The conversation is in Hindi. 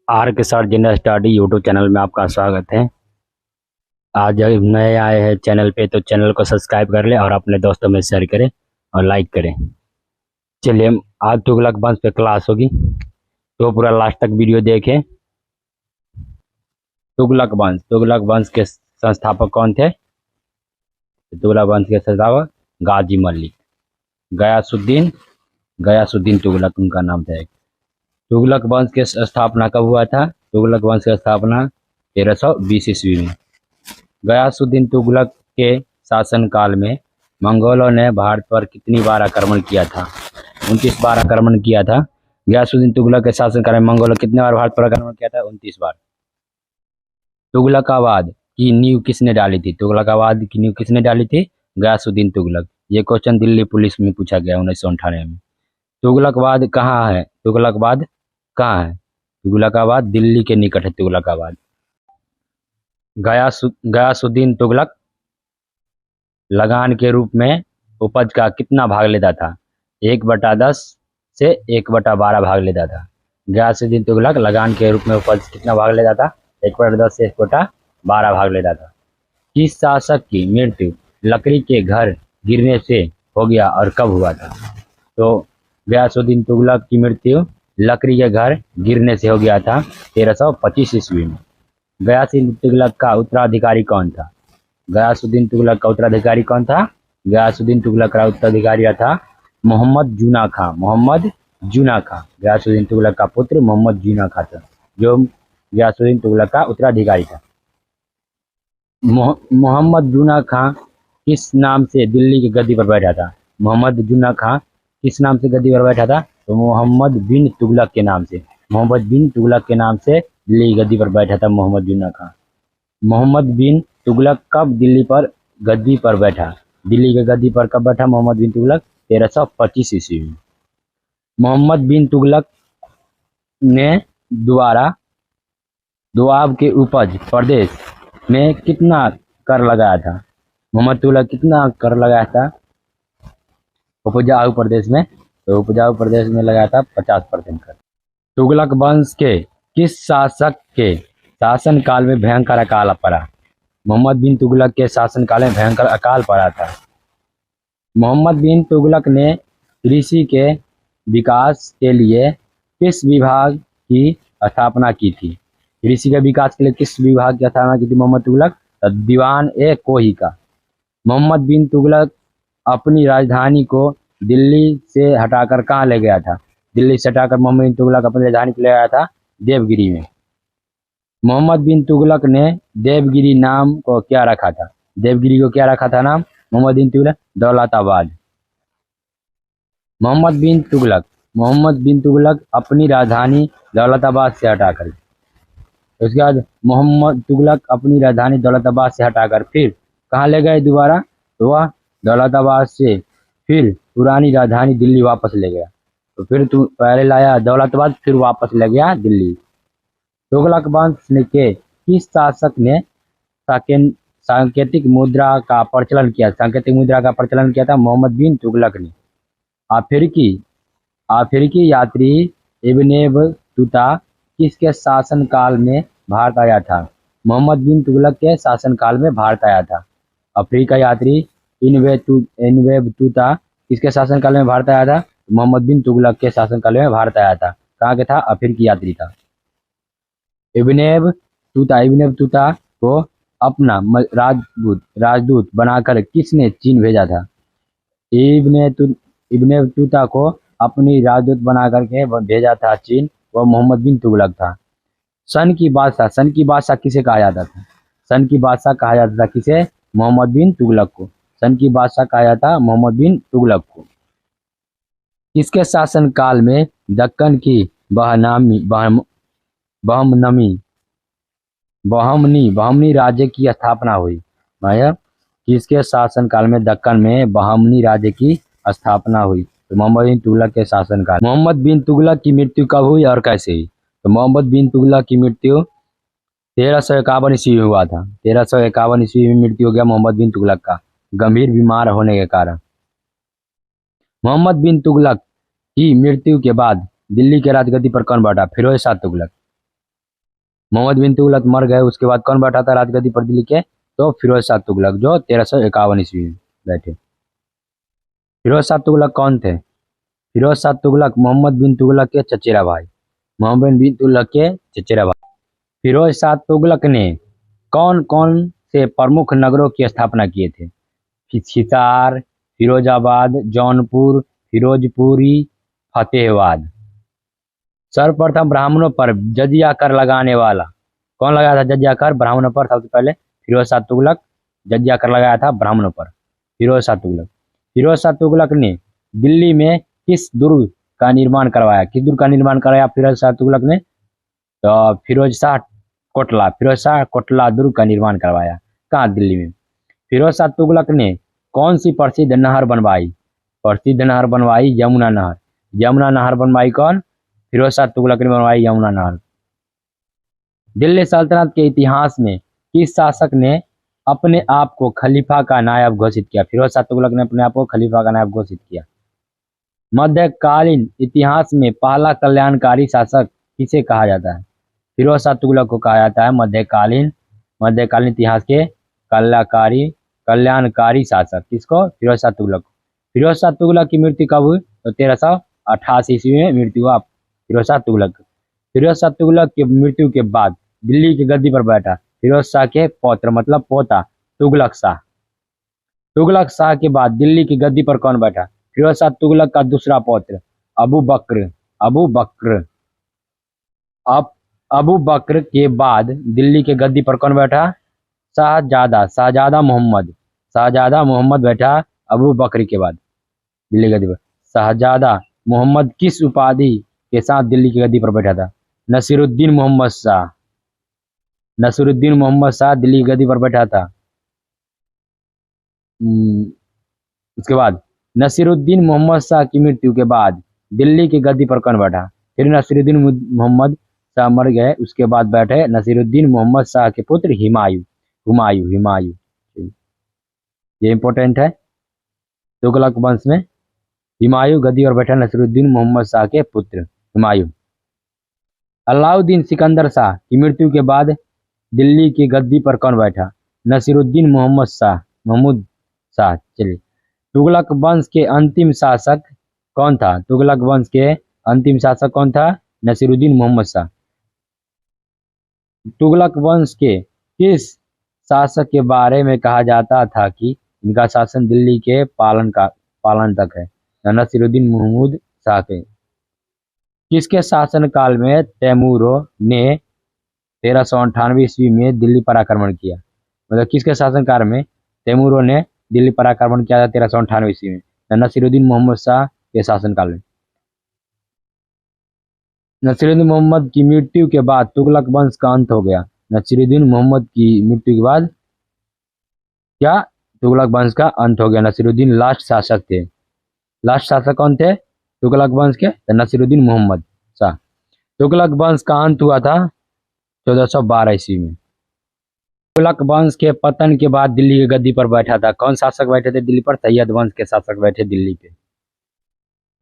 आर के साथ जनरल स्टडी यूट्यूब चैनल में आपका स्वागत है। आज जब नए आए हैं चैनल पे तो चैनल को सब्सक्राइब कर ले और अपने दोस्तों में शेयर करें और लाइक करें। चलिए आज तुगलक वंश पे क्लास होगी तो पूरा लास्ट तक वीडियो देखें। तुगलक वंश के संस्थापक कौन थे? तुगलक वंश के संस्थापक गाजी मलिक, गयासुद्दीन तुगलक उनका नाम था। तुगलक वंश की स्थापना कब हुआ था? तुगलक वंश की स्थापना 1320 ईस्वी में। गयासुद्दीन तुगलक के शासनकाल में मंगोलों ने भारत पर कितनी बार आक्रमण किया था? 29 बार आक्रमण किया था। गयासुद्दीन तुगलक के शासनकाल में मंगोलों कितने बार भारत पर आक्रमण किया था? 29 बार। तुगलकाबाद की नींव किसने डाली थी? तुगलकाबाद की नींव किसने डाली थी? गयासुद्दीन तुगलक। ये क्वेश्चन दिल्ली पुलिस में पूछा गया 1998 में। तुगलकाबाद कहाँ है? तुगलकाबाद दिल्ली के निकट है। तुगलकाबाद। गयासुद्दीन तुगलक लगान के रूप में उपज का कितना भाग लेता था? 1/10 से 1/12 भाग लेता था। गयासुद्दीन तुगलक लगान के रूप में उपज कितना भाग लेता था? 1/10 से 1/12 भाग लेता था। किस शासक की मृत्यु लकड़ी के घर गिरने से हो गया और कब हुआ था? तो गयासुद्दीन तुगलक की मृत्यु लकड़ी के घर गिरने से हो गया था 1325 ईस्वी में। गयासुद्दीन तुगलक का उत्तराधिकारी कौन था? गयासुद्दीन तुगलक का उत्तराधिकारी कौन था? गयासुद्दीन तुगलक का उत्तराधिकारी था मोहम्मद जूना खां। गयासुद्दीन तुगलक का पुत्र मोहम्मद जूना खां था जो गयासुद्दीन तुगलक का उत्तराधिकारी था। मोहम्मद जूना खां किस नाम से दिल्ली की गद्दी पर बैठा था? मोहम्मद जूना खां किस नाम से गद्दी पर बैठा था? तो मोहम्मद बिन तुगलक के नाम से दिल्ली की गद्दी पर बैठा था मोहम्मद जूना खां। मोहम्मद बिन तुगलक कब दिल्ली पर गद्दी पर बैठा? दिल्ली की गद्दी पर कब बैठा मोहम्मद बिन तुगलक? 1325 ईस्वी में। मोहम्मद बिन तुगलक ने दोआब के उपज प्रदेश में कितना कर लगाया था? मोहम्मद तुगलक कितना कर लगाया था उपजाऊ प्रदेश में? तो उपजाऊ प्रदेश में लगाया था 50% कर। तुगलक वंश के किस शासक के शासनकाल में भयंकर अकाल पड़ा? मोहम्मद बिन तुगलक के शासनकाल में भयंकर अकाल पड़ा था। मोहम्मद बिन तुगलक ने कृषि के विकास के लिए किस विभाग की स्थापना की थी? कृषि के विकास के लिए किस विभाग की स्थापना की थी मोहम्मद तुगलक? दीवान-ए-कोही का। मोहम्मद बिन तुगलक अपनी राजधानी को दिल्ली से हटाकर कहाँ ले गया था? दिल्ली से हटाकर मोहम्मद बिन तुगलक अपनी राजधानी को ले गया था देवगिरी में। मोहम्मद बिन तुगलक ने देवगिरी नाम को क्या रखा था? देवगिरी को क्या रखा था नाम मोहम्मद बिन तुगलक? दौलताबाद। मोहम्मद बिन तुगलक अपनी राजधानी दौलताबाद से हटाकर, उसके बाद मोहम्मद तुगलक अपनी राजधानी दौलताबाद से हटाकर फिर कहाँ ले गए दोबारा? तो वह दौलताबाद से फिर पुरानी राजधानी दिल्ली वापस ले गया। तो फिर पहले लाया दौलताबाद फिर वापस ले गया दिल्ली। तुगलक वंश के किस शासक ने सांकेतिक मुद्रा का प्रचलन किया था? मोहम्मद बिन तुगलक ने। अफ्रीकी यात्री इब्ने बतूता किसके शासनकाल में भारत आया था? मोहम्मद बिन तुगलक के शासनकाल में भारत आया था। अफ्रीका यात्री इब्ने बतूता किसके शासनकाल में भारत आया था? मोहम्मद बिन तुगलक के शासनकाल में भारत आया था। कहाँ के था? अफ्रीकी यात्री था। इब्ने बतूता को अपना राजदूत बनाकर किसने चीन भेजा था? इब्ने बतूता को अपनी राजदूत बनाकर के भेजा था चीन, वह मोहम्मद बिन तुगलक था। सन की बादशाह किसे कहा जाता था? सन की बादशाह कहा जाता था किसे? मोहम्मद बिन तुगलक को। सन की बादशाह कहा जाता मोहम्मद बिन तुगलक को। किसके शासनकाल में दक्कन की बहमनी राज्य की स्थापना हुई? किसके शासनकाल में दक्कन में बहमनी राज्य की स्थापना हुई? तो मोहम्मद बिन तुगलक के शासनकाल। मोहम्मद बिन तुगलक की मृत्यु कब हुई और कैसे हुई? तो मोहम्मद बिन तुगलक की मृत्यु 1351 ईस्वी में हुआ था। 1351 ईस्वी में मृत्यु हो गया मोहम्मद बिन तुगलक का गंभीर बीमार होने के कारण। मोहम्मद बिन तुगलक की मृत्यु के बाद दिल्ली के राजगद्दी पर कौन बैठा? फिरोज शाह तुगलक। मोहम्मद बिन तुगलक मर गए, उसके बाद कौन बैठा था राजगद्दी पर दिल्ली के? तो फिरोज शाह तुगलक, जो 1351 ईस्वी में बैठे। फिरोज शाह तुगलक कौन थे? फिरोज शाह तुगलक मोहम्मद बिन तुगलक के चचेरा भाई, मोहम्मद बिन तुगलक के चचेरा भाई। फिरोज शाह तुगलक ने कौन कौन से प्रमुख नगरों की स्थापना किए थे? हिसार, फिरोजाबाद, जौनपुर, फिरोजपुरी, फतेहाबाद। सर्वप्रथम ब्राह्मणों पर जजिया कर लगाने वाला कौन लगाया था? जजिया कर ब्राह्मणों पर सबसे पहले फिरोज शाह तुगलक जजिया कर लगाया था ब्राह्मणों पर, फिरोज शाह तुगलक। फिरोज शाह तुगलक ने दिल्ली में किस दुर्ग का निर्माण करवाया? किस दुर्ग का निर्माण कराया फिरोज शाह तुगलक ने? तो फिरोज शाह कोटला दुर्ग का निर्माण करवाया। कहाँ? दिल्ली में। फिरोज शाह तुगलक ने कौन सी प्रसिद्ध नहर बनवाई? प्रसिद्ध नहर बनवाई यमुना नहर। यमुना नहर बनवाई कौन? फिरोज शाह तुगलक ने बनवाई यमुना नहर। दिल्ली सल्तनत के इतिहास में किस शासक ने अपने आप को खलीफा का नायब घोषित किया? फिरोज शाह तुगलक ने अपने आप को खलीफा का नायब घोषित किया। मध्यकालीन इतिहास में पहला कल्याणकारी शासक किसे कहा जाता है? फिरोज शाह तुगलक को कहा जाता है मध्यकालीन इतिहास के कल्याणकारी शासक। किसको? फिरोज शाह तुगलक को। फिरोज शाह तुगलक की मृत्यु कब हुई? तो 1388 ईस्वी में मृत्यु हुआ फिरोज शाह तुगलक। फिरोज शाह तुगलक की मृत्यु के बाद दिल्ली की गद्दी पर बैठा फिरोज शाह के पौत्र मतलब पोता तुगलक शाह। तुगलक शाह के बाद दिल्ली की गद्दी पर कौन बैठा? फिरोज शाह तुगलक का दूसरा पौत्र अबू बकर के बाद दिल्ली के गद्दी पर कौन बैठा? शाहजादा मोहम्मद बैठा अबू बकर के बाद दिल्ली गद्दी पर। शाहजादा मोहम्मद किस उपाधि के साथ दिल्ली की गद्दी पर बैठा था? नसीरुद्दीन मोहम्मद शाह दिल्ली की गद्दी पर बैठा था। उसके बाद नसीरुद्दीन मोहम्मद शाह की मृत्यु के बाद दिल्ली की गद्दी पर कौन बैठा? फिर नसीरुद्दीन मोहम्मद शाह मर गए, उसके बाद बैठे नसीरुद्दीन मोहम्मद शाह के पुत्र हुमायूं। ये इंपॉर्टेंट है। तुगलक वंश में हुमायूं गद्दी पर बैठा नसीरुद्दीन मोहम्मद शाह के पुत्र हुमायूं। अलाउद्दीन सिकंदर शाह की मृत्यु के बाद दिल्ली की गद्दी पर कौन बैठा? नसीरुद्दीन महमूद शाह। चलिए, तुगलक वंश के अंतिम शासक कौन था? तुगलक वंश के अंतिम शासक कौन था? नसीरुद्दीन मोहम्मद शाह। तुगलक वंश के किस शासक के बारे में कहा जाता था कि इनका शासन दिल्ली के पालन तक है? नसीरुद्दीन महमूद शाह के। किसके शासनकाल में तैमूरों ने 1398 ईस्वी में दिल्ली पर आक्रमण किया? मतलब किसके शासनकाल में तैमूरों ने दिल्ली पर आक्रमण किया था 1398 ईस्वी में? नसीरुद्दीन मोहम्मद शाह के शासनकाल में। नसीरुद्दीन मोहम्मद की मृत्यु के बाद तुगलक वंश का अंत हो गया। नसीरुद्दीन मोहम्मद की मृत्यु के बाद क्या तुगलक वंश का अंत हो गया? नसीरुद्दीन लास्ट शासक थे। लास्ट शासक कौन थे तुगलक वंश के? नसीरुद्दीन मोहम्मद शाह। तुगलक वंश का अंत हुआ था 1412 ईस्वी में। तुगलक वंश के पतन के बाद दिल्ली की गद्दी पर बैठा था कौन शासक बैठे थे दिल्ली पर? सैयद वंश के शासक बैठे दिल्ली पे।